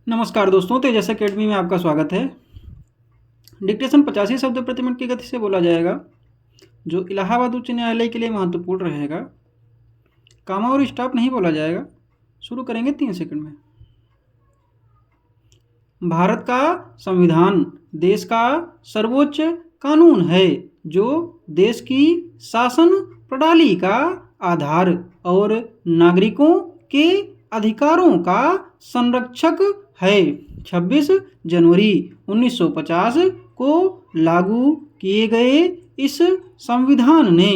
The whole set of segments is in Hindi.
नमस्कार दोस्तों, तेजस अकेडमी में आपका स्वागत है। डिक्टेशन 85 शब्द प्रति मिनट की गति से बोला जाएगा, जो इलाहाबाद उच्च न्यायालय के लिए महत्वपूर्ण रहेगा। कामा और स्टॉप नहीं बोला जाएगा। शुरू करेंगे 3 सेकंड में। भारत का संविधान देश का सर्वोच्च कानून है, जो देश की शासन प्रणाली का आधार और नागरिकों के अधिकारों का संरक्षक है। 26 जनवरी 1950 को लागू किए गए इस संविधान ने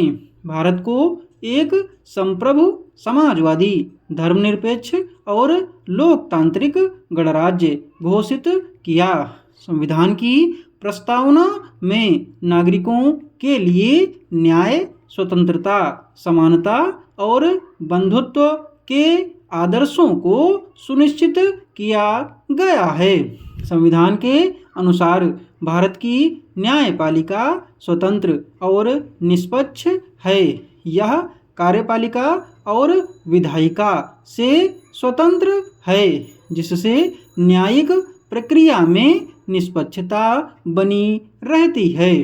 भारत को एक संप्रभु, समाजवादी, धर्मनिरपेक्ष और लोकतांत्रिक गणराज्य घोषित किया। संविधान की प्रस्तावना में नागरिकों के लिए न्याय, स्वतंत्रता, समानता और बंधुत्व के आदर्शों को सुनिश्चित किया गया है। संविधान के अनुसार भारत की न्यायपालिका स्वतंत्र और निष्पक्ष है। यह कार्यपालिका और विधायिका से स्वतंत्र है, जिससे न्यायिक प्रक्रिया में निष्पक्षता बनी रहती है।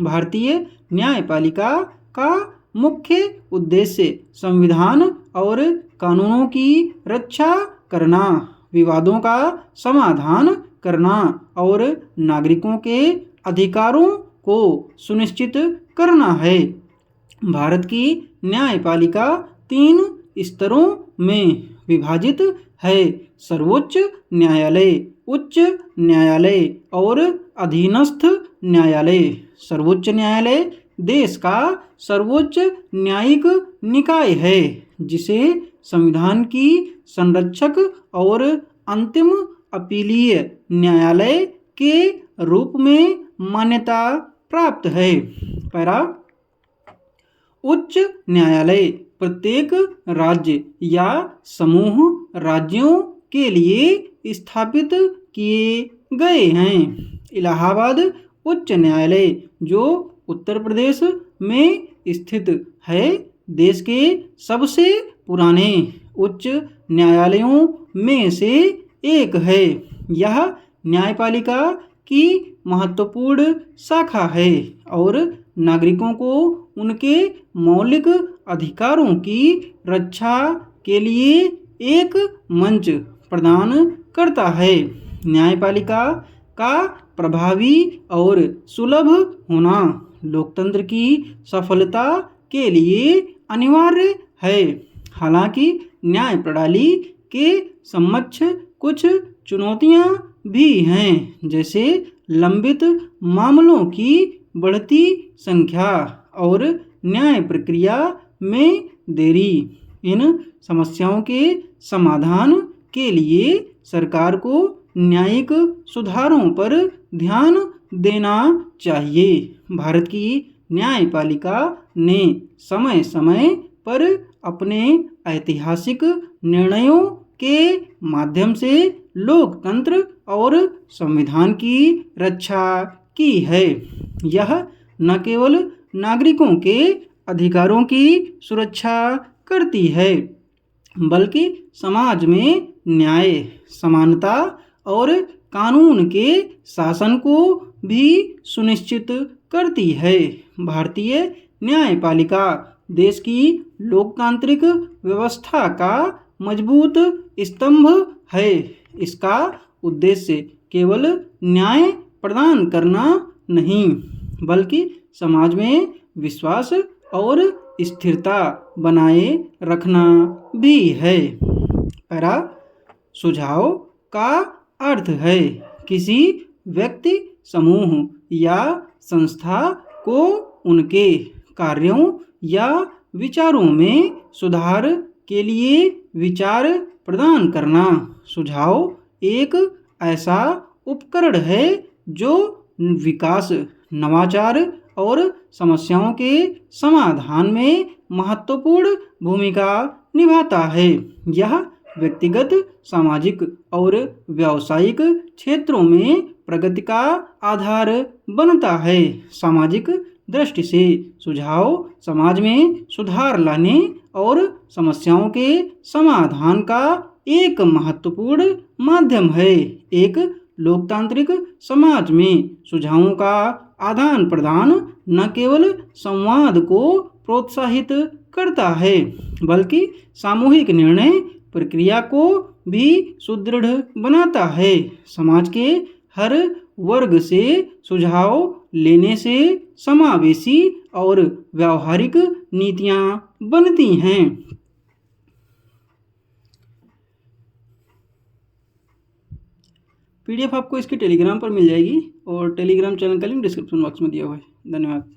भारतीय न्यायपालिका का मुख्य उद्देश्य संविधान और कानूनों की रक्षा करना, विवादों का समाधान करना और नागरिकों के अधिकारों को सुनिश्चित करना है। भारत की न्यायपालिका 3 स्तरों में विभाजित है: सर्वोच्च न्यायालय, उच्च न्यायालय और अधीनस्थ न्यायालय। सर्वोच्च न्यायालय देश का सर्वोच्च न्यायिक निकाय है, जिसे संविधान की संरक्षक और अंतिम अपीलीय न्यायालय के रूप में मान्यता प्राप्त है। पैरा उच्च न्यायालय प्रत्येक राज्य या समूह राज्यों के लिए स्थापित किए गए हैं। इलाहाबाद उच्च न्यायालय, जो उत्तर प्रदेश में स्थित है, देश के सबसे पुराने उच्च न्यायालयों में से एक है। यह न्यायपालिका की महत्वपूर्ण शाखा है और नागरिकों को उनके मौलिक अधिकारों की रक्षा के लिए एक मंच प्रदान करता है। न्यायपालिका का प्रभावी और सुलभ होना लोकतंत्र की सफलता के लिए अनिवार्य है। हालांकि न्याय प्रणाली के समक्ष कुछ चुनौतियां भी हैं, जैसे लंबित मामलों की बढ़ती संख्या और न्याय प्रक्रिया में देरी। इन समस्याओं के समाधान के लिए सरकार को न्यायिक सुधारों पर ध्यान देना चाहिए। भारत की न्यायपालिका ने समय समय पर अपने ऐतिहासिक निर्णयों के माध्यम से लोकतंत्र और संविधान की रक्षा की है। यह न केवल नागरिकों के अधिकारों की सुरक्षा करती है, बल्कि समाज में न्याय, समानता और कानून के शासन को भी सुनिश्चित करती है। भारतीय न्यायपालिका देश की लोकतांत्रिक व्यवस्था का मजबूत स्तंभ है। इसका उद्देश्य केवल न्याय प्रदान करना नहीं, बल्कि समाज में विश्वास और स्थिरता बनाए रखना भी है। पैरा सुझाव का अर्थ है किसी व्यक्ति, समूह या संस्था को उनके कार्यों या विचारों में सुधार के लिए विचार प्रदान करना। सुझाव एक ऐसा उपकरण है जो विकास, नवाचार और समस्याओं के समाधान में महत्वपूर्ण भूमिका निभाता है। यह व्यक्तिगत, सामाजिक और व्यावसायिक क्षेत्रों में प्रगति का आधार बनता है। सामाजिक दृष्टि से सुझाव समाज में सुधार लाने और समस्याओं के समाधान का एक महत्वपूर्ण माध्यम है। एक लोकतांत्रिक समाज में सुझावों का आदान प्रदान न केवल संवाद को प्रोत्साहित करता है बल्कि सामूहिक निर्णय प्रक्रिया को भी सुदृढ़ बनाता है। समाज के हर वर्ग से सुझाव लेने से समावेशी और व्यावहारिक नीतियां बनती हैं। पीडीएफ आपको इसकी टेलीग्राम पर मिल जाएगी और टेलीग्राम चैनल का लिंक डिस्क्रिप्शन बॉक्स में दिया हुआ है। धन्यवाद।